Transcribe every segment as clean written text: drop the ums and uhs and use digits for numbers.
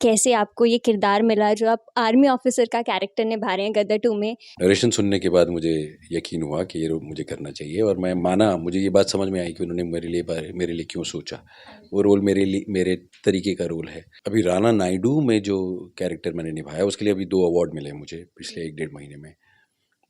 कैसे आपको ये किरदार मिला जो आप आर्मी ऑफिसर का कैरेक्टर निभा रहे हैं गदर 2 में? नरेशन सुनने के बाद मुझे यकीन हुआ कि ये रोल मुझे करना चाहिए और मैं माना, मुझे ये बात समझ में आई कि उन्होंने मेरे लिए क्यों सोचा। वो रोल मेरे तरीके का रोल है। अभी राणा नायडू में जो कैरेक्टर मैंने निभाया उसके लिए अभी 2 अवार्ड मिले मुझे पिछले 1 डेढ़ महीने में।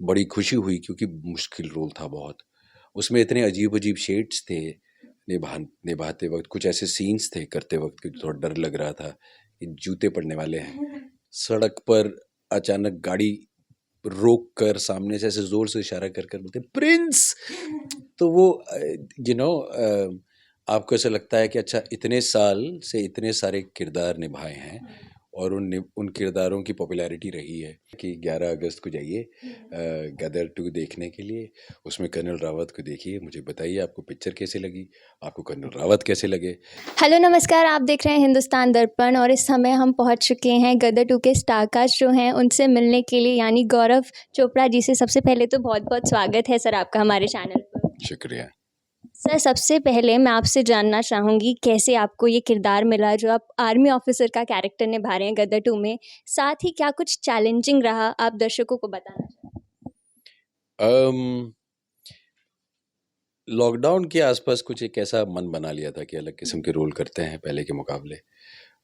बड़ी खुशी हुई क्योंकि मुश्किल रोल था बहुत। उसमें इतने अजीब-अजीब शेड्स थे निभाते वक़्त, कुछ ऐसे सीन्स थे करते वक़्त कि थोड़ा डर लग रहा था कि जूते पड़ने वाले हैं। सड़क पर अचानक गाड़ी रोक कर सामने से ऐसे ज़ोर से इशारा कर बोलते प्रिंस। तो वो आपको ऐसा लगता है कि अच्छा, इतने साल से इतने सारे किरदार निभाए हैं और उन किरदारों की पॉपुलैरिटी रही है कि 11 अगस्त को जाइए गदर 2 देखने के लिए। उसमें कर्नल रावत को देखिए, मुझे बताइए आपको पिक्चर कैसी लगी, आपको कर्नल रावत कैसे लगे। हेलो नमस्कार, आप देख रहे हैं हिंदुस्तान दर्पण और इस समय हम पहुंच चुके हैं गदर 2 के स्टारकास्ट जो हैं उनसे मिलने के लिए, यानी गौरव चोपड़ा जी से। सबसे पहले तो बहुत-बहुत स्वागत है सर आपका हमारे चैनल पर। शुक्रिया। सर, सबसे पहले मैं आपसे जानना चाहूँगी कैसे आपको ये किरदार मिला जो आप आर्मी ऑफिसर का कैरेक्टर निभा रहे हैं गदर 2 में? साथ ही क्या कुछ चैलेंजिंग रहा, आप दर्शकों को बताना अम, लॉकडाउन के आसपास कुछ एक ऐसा मन बना लिया था कि अलग किस्म के रोल करते हैं पहले के मुकाबले,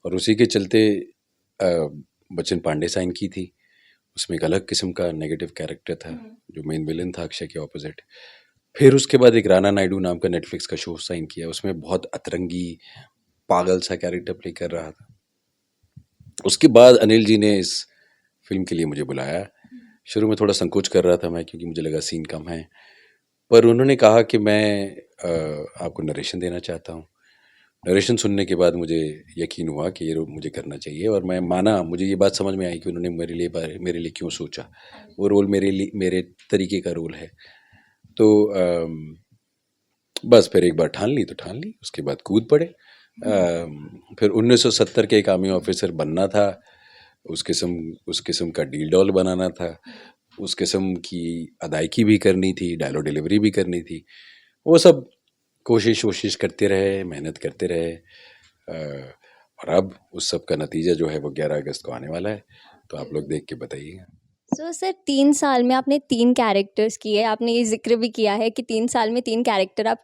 और उसी के चलते अ, बच्चन पांडे साइन की थी। उसमें एक अलग किस्म का नेगेटिव कैरेक्टर था जो मेन विलन था अक्षय के ऑपोजिट। फिर उसके बाद एक राणा नायडू नाम का नेटफ्लिक्स का शो साइन किया, उसमें बहुत अतरंगी पागल सा कैरेक्टर प्ले कर रहा था। उसके बाद अनिल जी ने इस फिल्म के लिए मुझे बुलाया। शुरू में थोड़ा संकोच कर रहा था मैं, क्योंकि मुझे लगा सीन कम है, पर उन्होंने कहा कि मैं आपको नरेशन देना चाहता हूँ। नरेशन सुनने के बाद मुझे यकीन हुआ कि ये रोल मुझे करना चाहिए और मैं माना, मुझे ये बात समझ में आई कि उन्होंने मेरे लिए क्यों सोचा। वो रोल मेरे तरीके का रोल है। तो बस फिर एक बार ठान ली तो ठान ली, उसके बाद कूद पड़े। फिर 1970 के एक आर्मी ऑफिसर बनना था, उस किस्म का डील डॉल बनाना था, उस किस्म की अदायगी भी करनी थी, डायलॉग डिलीवरी भी करनी थी। वो सब कोशिश करते रहे, मेहनत करते रहे, और अब उस सब का नतीजा जो है वो 11 अगस्त को आने वाला है, तो आप लोग देख के बताइएगा। सर 3 साल में आपने 3 कैरेक्टर्स किए। आपने ये ज़िक्र भी किया है कि 3 साल में 3 कैरेक्टर आप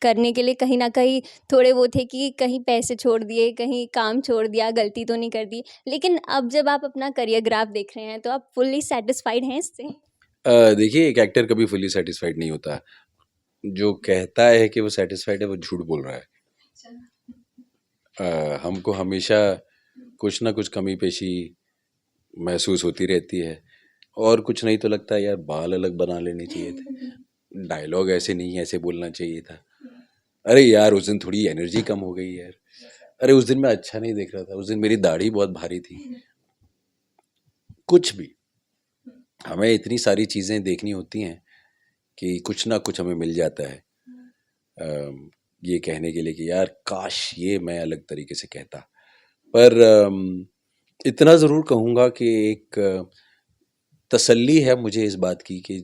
करने के लिए कहीं न कहीं थोड़े वो थे कि कहीं पैसे छोड़ दिए, कहीं काम छोड़ दिया, गलती तो नहीं कर दी। लेकिन अब जब आप अपना करियर ग्राफ देख रहे हैं, तो आप फुल्ली सैटिस्फाइड हैं इससे? देखिए, एक एक्टर कभी फुली सेटिस्फाइड नहीं होता। जो कहता है कि वो सेटिस्फाइड है, वो झूठ बोल रहा है। हमको हमेशा कुछ ना कुछ कमी पेशी महसूस होती रहती है, और कुछ नहीं तो लगता है यार बाल अलग बना लेने चाहिए थे, डायलॉग ऐसे नहीं ऐसे बोलना चाहिए था, अरे यार उस दिन थोड़ी एनर्जी कम हो गई यार, अरे उस दिन मैं अच्छा नहीं देख रहा था, उस दिन मेरी दाढ़ी बहुत भारी थी। कुछ भी, हमें इतनी सारी चीज़ें देखनी होती हैं कि कुछ ना कुछ हमें मिल जाता है ये कहने के लिए कि यार काश ये मैं अलग तरीके से कहता। पर इतना ज़रूर कहूँगा कि एक तसल्ली है मुझे इस बात की कि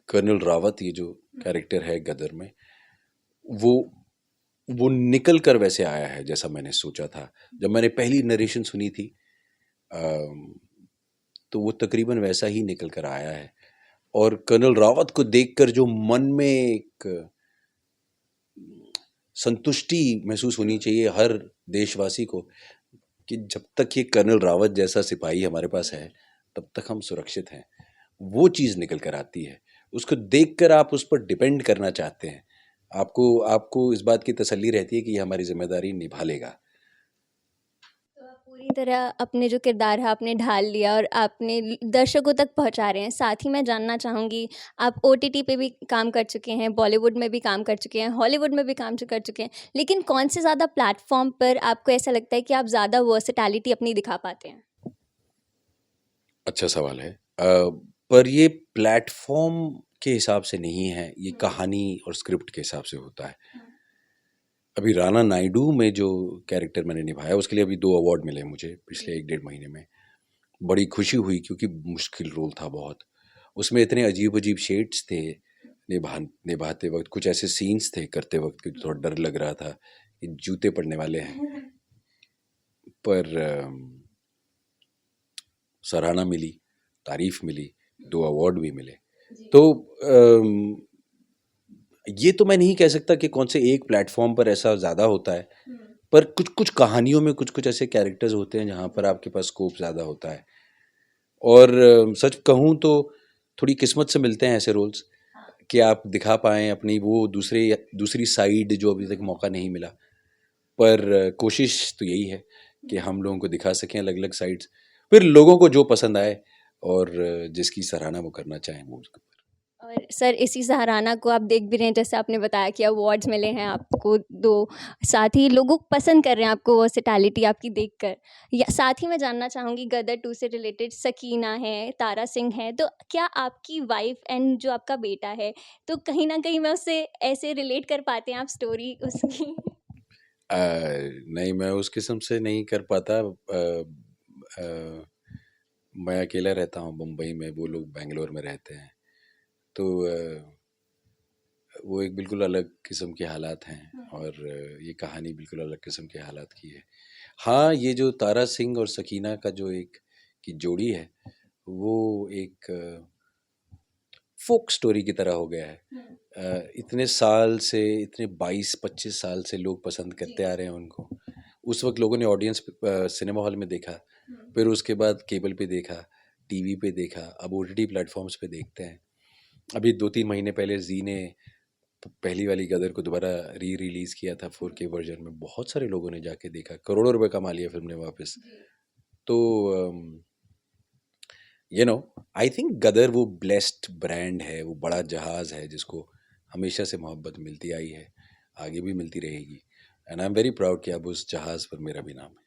कर्नल रावत, ये जो कैरेक्टर है गदर में, वो वो निकल कर वैसे आया है जैसा मैंने सोचा था। जब मैंने पहली नरेशन सुनी थी तो वो तकरीबन वैसा ही निकल कर आया है, और कर्नल रावत को देखकर जो मन में एक संतुष्टि महसूस होनी चाहिए हर देशवासी को कि जब तक ये कर्नल रावत जैसा सिपाही हमारे पास है तब तक हम सुरक्षित हैं, वो चीज़ निकल कर आती है। उसको देखकर आप उस पर डिपेंड करना चाहते हैं, आपको आपको इस बात की तसल्ली रहती है कि ये हमारी जिम्मेदारी निभा लेगा। तो आप पूरी तरह अपने जो किरदार है आपने ढाल लिया और आपने दर्शकों तक पहुंचा रहे हैं। साथ ही मैं जानना चाहूँगी, आप ओटीटी पे भी काम कर चुके हैं, बॉलीवुड में भी काम कर चुके हैं, हॉलीवुड में भी काम कर चुके हैं, लेकिन कौन से ज़्यादा प्लेटफॉर्म पर आपको ऐसा लगता है कि आप ज़्यादा वर्सेटैलिटी अपनी दिखा पाते हैं? अच्छा सवाल है। पर ये प्लेटफॉर्म के हिसाब से नहीं है, ये कहानी और स्क्रिप्ट के हिसाब से होता है। अभी राणा नायडू में जो कैरेक्टर मैंने निभाया उसके लिए अभी 2 अवार्ड मिले मुझे पिछले 1 डेढ़ महीने में। बड़ी खुशी हुई क्योंकि मुश्किल रोल था बहुत। उसमें इतने अजीब-अजीब शेड्स थे निभाते वक़्त, कुछ ऐसे सीन्स थे करते वक़्त कि थोड़ा डर लग रहा था कि जूते पड़ने वाले हैं। पर सराहना मिली, तारीफ मिली, 2 अवार्ड भी मिले। तो ये तो मैं नहीं कह सकता कि कौन से एक प्लेटफॉर्म पर ऐसा ज़्यादा होता है, पर कुछ कुछ कहानियों में कुछ कुछ ऐसे कैरेक्टर्स होते हैं जहाँ पर आपके पास स्कोप ज़्यादा होता है। और सच कहूँ तो थोड़ी किस्मत से मिलते हैं ऐसे रोल्स कि आप दिखा पाएँ अपनी वो दूसरी साइड जो अभी तक मौका नहीं मिला। पर कोशिश तो यही है कि हम लोगों को दिखा सकें अलग-अलग साइड्स, फिर लोगों को जो पसंद आए और जिसकी सराहना वो करना चाहें वो उसको। और सर इसी सराहना को आप देख भी रहे हैं, जैसे आपने बताया कि अवार्ड्स मिले हैं आपको 2, साथ ही लोग पसंद कर रहे हैं आपको वर्सेटैलिटी आपकी देखकर। या साथ ही मैं जानना चाहूँगी गदर 2 से रिलेटेड सकीना है, तारा सिंह है, तो क्या आपकी वाइफ़ एंड जो आपका बेटा है, तो कहीं न कहीं मैं उससे ऐसे रिलेट कर पाते हैं आप स्टोरी उसकी? नहीं, मैं उस किस्म से नहीं कर पाता। मैं अकेला रहता हूँ मुंबई में, वो लोग बैंगलोर में रहते हैं। तो वो एक बिल्कुल अलग किस्म के हालात हैं और ये कहानी बिल्कुल अलग किस्म के हालात की है। हाँ, ये जो तारा सिंह और सकीना का जो एक की जोड़ी है, वो एक फ़ोक स्टोरी की तरह हो गया है। इतने साल से, इतने 22-25 साल से लोग पसंद करते आ रहे हैं उनको। उस वक़्त लोगों ने ऑडियंस सिनेमा हॉल में देखा, फिर उसके बाद केबल पे देखा, टीवी पे देखा, अब ओटीटी प्लेटफ़ॉर्म्स पे देखते हैं। अभी 2-3 महीने पहले ज़ी ने पहली वाली गदर को दोबारा री-रिलीज़ किया था 4K वर्ज़न में। बहुत सारे लोगों ने जाके देखा, करोड़ों रुपए कमा लिया फ़िल्म ने वापस। तो आई थिंक गदर वो ब्लेस्ड ब्रांड है, वो बड़ा जहाज़ है जिसको हमेशा से मोहब्बत मिलती आई है, आगे भी मिलती रहेगी। And I am very proud कि अब उस जहाज़ पर मेरा भी नाम है।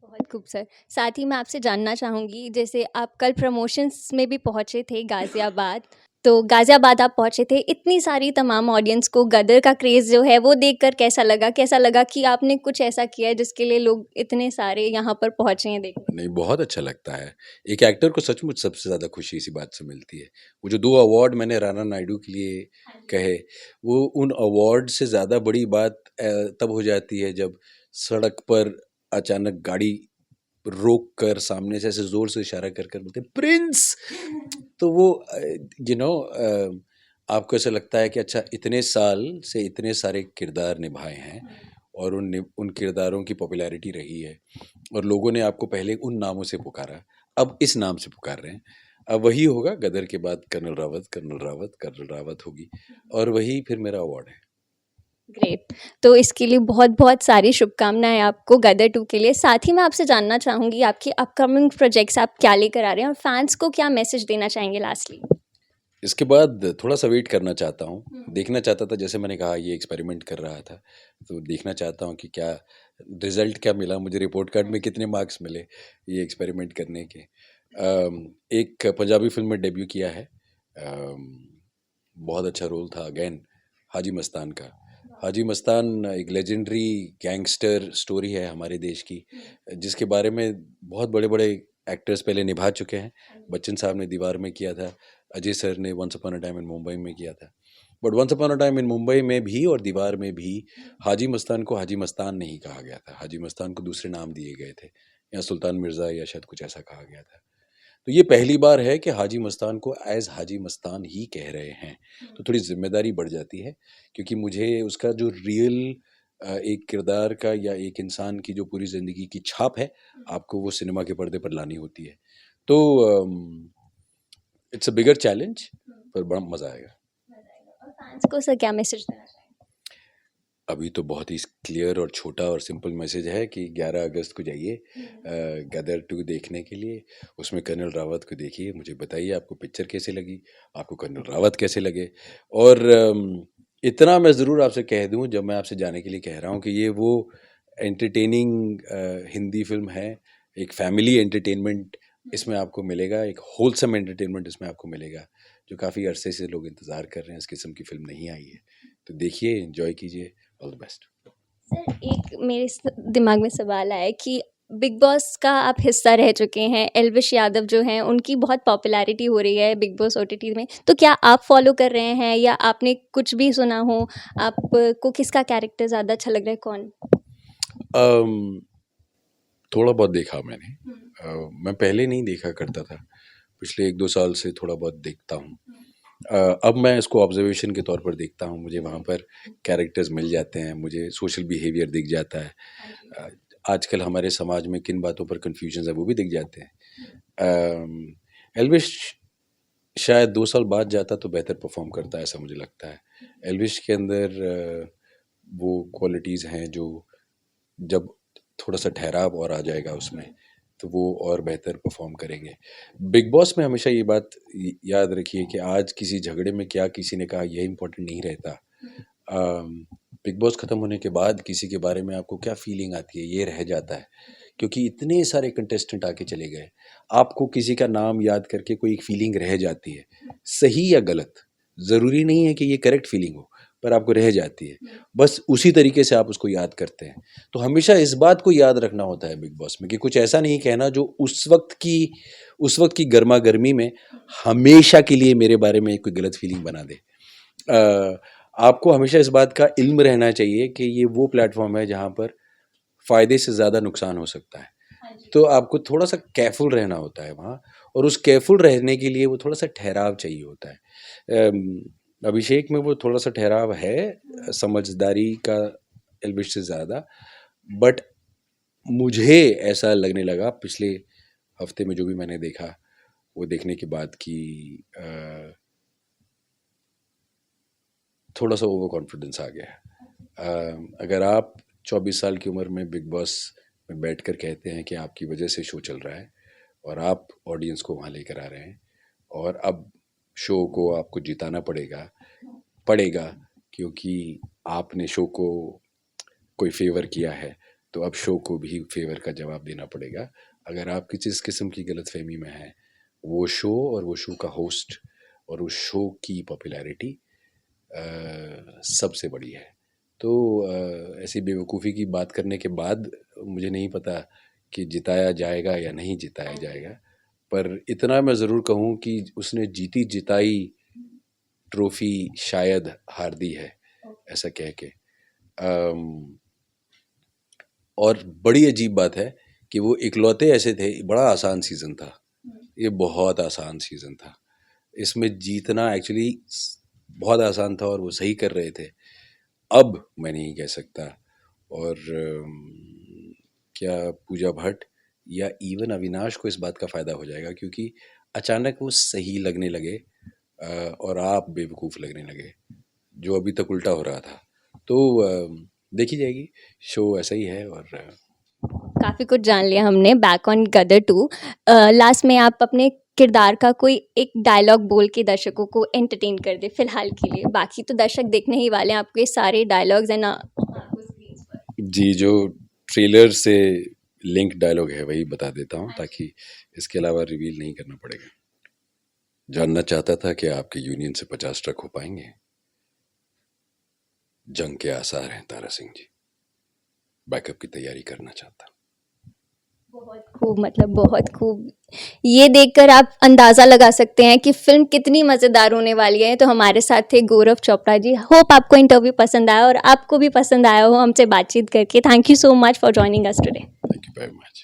बहुत खूब सर। साथ ही मैं आपसे जानना चाहूँगी, जैसे आप कल प्रमोशंस में भी पहुँचे थे गाज़ियाबाद, तो गाज़ियाबाद आप पहुँचे थे, इतनी सारी तमाम ऑडियंस को गदर का क्रेज़ जो है वो देखकर कैसा लगा? कैसा लगा कि आपने कुछ ऐसा किया है जिसके लिए लोग इतने सारे यहाँ पर पहुँचे हैं देखने? नहीं, बहुत अच्छा लगता है। एक एक्टर को सचमुच सबसे ज़्यादा खुशी इसी बात से मिलती है। वो जो 2 अवार्ड मैंने राणा नायडू के लिए कहे, वो उन अवार्ड से ज़्यादा बड़ी बात तब हो जाती है जब सड़क पर अचानक गाड़ी रोक कर सामने से ऐसे ज़ोर से इशारा कर बोलते हैं प्रिंस! तो वो आपको ऐसा लगता है कि अच्छा इतने साल से इतने सारे किरदार निभाए हैं और उन किरदारों की पॉपुलैरिटी रही है और लोगों ने आपको पहले उन नामों से पुकारा, अब इस नाम से पुकार रहे हैं। अब वही होगा गदर के बाद colonel Rawat, colonel Rawat, colonel Rawat होगी और वही फिर मेरा अवार्ड है। ग्रेट। तो इसके लिए बहुत-बहुत सारी शुभकामनाएँ आपको गदर 2 के लिए। साथ ही मैं आपसे जानना चाहूँगी आपके अपकमिंग प्रोजेक्ट्स आप क्या लेकर आ रहे हैं और फैन्स को क्या मैसेज देना चाहेंगे लास्टली? इसके बाद थोड़ा-सा वेट करना चाहता हूँ। देखना चाहता था जैसे मैंने कहा ये एक्सपेरिमेंट कर रहा था, तो देखना चाहता हूँ कि क्या रिज़ल्ट क्या मिला, मुझे रिपोर्ट कार्ड में कितने मार्क्स मिले ये एक्सपेरिमेंट करने के। एक पंजाबी फ़िल्म में डेब्यू किया है। बहुत अच्छा रोल था अगेन हाजी मस्तान का। हाजी मस्तान एक लेजेंडरी गैंगस्टर स्टोरी है हमारे देश की, जिसके बारे में बहुत बड़े-बड़े एक्टर्स पहले निभा चुके हैं। बच्चन साहब ने दीवार में किया था, अजय सर ने once upon a time in Mumbai में किया था। But once upon a time in Mumbai में भी और दीवार में भी हाजी मस्तान को हाजी मस्तान नहीं कहा गया था। हाजी मस्तान को दूसरे नाम दिए गए थे, या सुल्तान मिर्ज़ा या शायद कुछ ऐसा कहा गया था। तो ये पहली बार है कि हाजी मस्तान को एज़ हाजी मस्तान ही कह रहे हैं, तो थोड़ी ज़िम्मेदारी बढ़ जाती है क्योंकि मुझे उसका जो रियल एक किरदार का या एक इंसान की जो पूरी ज़िंदगी की छाप है, आपको वो सिनेमा के पर्दे पर लानी होती है। तो इट्स अ बिगर चैलेंज पर बड़ा मज़ा आएगा। और फैन्स को सर क्या मैसेज देना चाहेंगे? अभी तो बहुत ही क्लियर और छोटा और सिंपल मैसेज है कि 11 अगस्त को जाइए गदर 2 देखने के लिए। उसमें कर्नल रावत को देखिए, मुझे बताइए आपको पिक्चर कैसी लगी, आपको कर्नल रावत कैसे लगे। और इतना मैं ज़रूर आपसे कह दूँ जब मैं आपसे जाने के लिए कह रहा हूँ कि ये वो एंटरटेनिंग हिंदी फ़िल्म है, एक फैमिली एंटरटेनमेंट इसमें आपको मिलेगा, एक होलसम एंटरटेनमेंट इसमें आपको मिलेगा, जो काफ़ी अरसे से लोग इंतज़ार कर रहे हैं, इस किस्म की फ़िल्म नहीं आई है। तो देखिए, एन्जॉय कीजिए, ऑल द बेस्ट। सर एक मेरे दिमाग में सवाल आया कि बिग बॉस का आप हिस्सा रह चुके हैं, एल्विश यादव जो हैं उनकी बहुत पॉपुलैरिटी हो रही है बिग बॉस ओटीटी में, तो क्या आप फॉलो कर रहे हैं या आपने कुछ भी सुना हो? आपको किसका कैरेक्टर ज़्यादा अच्छा लग रहा है, कौन? अम, थोड़ा बहुत देखा मैंने। मैं पहले नहीं देखा करता था, पिछले 1-2 साल से थोड़ा बहुत देखता हूँ। अब मैं इसको ऑब्जर्वेशन के तौर पर देखता हूँ, मुझे वहाँ पर कैरेक्टर्स मिल जाते हैं, मुझे सोशल बिहेवियर दिख जाता है। अ, आजकल हमारे समाज में किन बातों पर कन्फ्यूजन्स है वो भी दिख जाते हैं। एल्विश शायद 2 साल बाद जाता तो बेहतर परफॉर्म करता, ऐसा मुझे लगता है। एल्विश के अंदर वो क्वालिटीज़ हैं जो जब थोड़ा-सा ठहराव और आ जाएगा उसमें, तो वो और बेहतर परफ़ॉर्म करेंगे। बिग बॉस में हमेशा ये बात याद रखिए कि आज किसी झगड़े में क्या किसी ने कहा ये इम्पोर्टेंट नहीं रहता। बिग बॉस ख़त्म होने के बाद किसी के बारे में आपको क्या फीलिंग आती है ये रह जाता है, क्योंकि इतने सारे कंटेस्टेंट आके चले गए। आपको किसी का नाम याद करके कोई एक फीलिंग रह जाती है, सही या गलत, ज़रूरी नहीं है कि ये करेक्ट फीलिंग हो, पर आपको रह जाती है। बस उसी तरीके से आप उसको याद करते हैं। तो हमेशा इस बात को याद रखना होता है बिग बॉस में कि कुछ ऐसा नहीं कहना जो उस वक्त की गर्मा-गर्मी में हमेशा के लिए मेरे बारे में कोई गलत फीलिंग बना दे। आपको हमेशा इस बात का इल्म रहना चाहिए कि ये वो प्लेटफ़ॉर्म है जहाँ पर फ़ायदे से ज़्यादा नुकसान हो सकता है। तो आपको थोड़ा-सा केयरफुल रहना होता है वहाँ, और उस केयरफुल रहने के लिए वो थोड़ा-सा ठहराव चाहिए होता है। अभिषेक में वो थोड़ा-सा ठहराव है, समझदारी का एल्विश से ज़्यादा। बट मुझे ऐसा लगने लगा पिछले हफ्ते में जो भी मैंने देखा, वो देखने के बाद कि थोड़ा-सा ओवर कॉन्फिडेंस आ गया है। अगर आप 24 साल की उम्र में बिग बॉस में बैठकर कहते हैं कि आपकी वजह से शो चल रहा है और आप ऑडियंस को वहाँ लेकर आ रहे हैं, और अब शो को आपको जिताना पड़ेगा क्योंकि आपने शो को कोई फेवर किया है, तो अब शो को भी फेवर का जवाब देना पड़ेगा। अगर आप किसी इस किस्म की गलतफहमी में हैं, वो शो और वो शो का होस्ट और उस शो की पॉपुलैरिटी सबसे बड़ी है। तो ऐसी बेवकूफ़ी की बात करने के बाद मुझे नहीं पता कि जिताया जाएगा या नहीं जिताया जाएगा, पर इतना मैं ज़रूर कहूँ कि उसने जीती जिताई ट्रॉफ़ी शायद हार दी है, ऐसा कह के। और बड़ी अजीब बात है कि वो इकलौते ऐसे थे, बड़ा आसान सीज़न था, ये बहुत आसान सीज़न था। इसमें जीतना एक्चुअली बहुत आसान था और वो सही कर रहे थे। अब मैं नहीं कह सकता। और क्या पूजा भट्ट या इवन अविनाश को इस बात का फ़ायदा हो जाएगा, क्योंकि अचानक वो सही लगने लगे और आप बेवकूफ़ लगने लगे, जो अभी तक उल्टा हो रहा था। तो देखी जाएगी, शो ऐसा ही है। और काफ़ी कुछ जान लिया हमने बैक ऑन गदर 2। लास्ट में आप अपने किरदार का कोई एक डायलॉग बोल के दर्शकों को एंटरटेन कर दे फिलहाल के लिए, बाकी तो दर्शक देखने ही वाले हैं आपके सारे डायलॉग्स है ना आपको स्क्रीन पर। जी, जो ट्रेलर से लिंक डायलॉग है वही बता देता हूँ, ताकि इसके अलावा रिवील नहीं करना पड़ेगा। जानना चाहता था कि आपके यूनियन से 50 ट्रक हो पाएंगे। जंग के आसार हैं तारा सिंह जी, बैकअप की तैयारी करना चाहता। बहुत खूब, मतलब बहुत खूब। ये देखकर आप अंदाज़ा लगा सकते हैं कि फ़िल्म कितनी मज़ेदार होने वाली है। तो हमारे साथ थे गौरव चोपड़ा जी। होप आपको इंटरव्यू पसंद आया और आपको भी पसंद आया हो हमसे बातचीत करके। Thank you so much for joining us today. Thank you very much.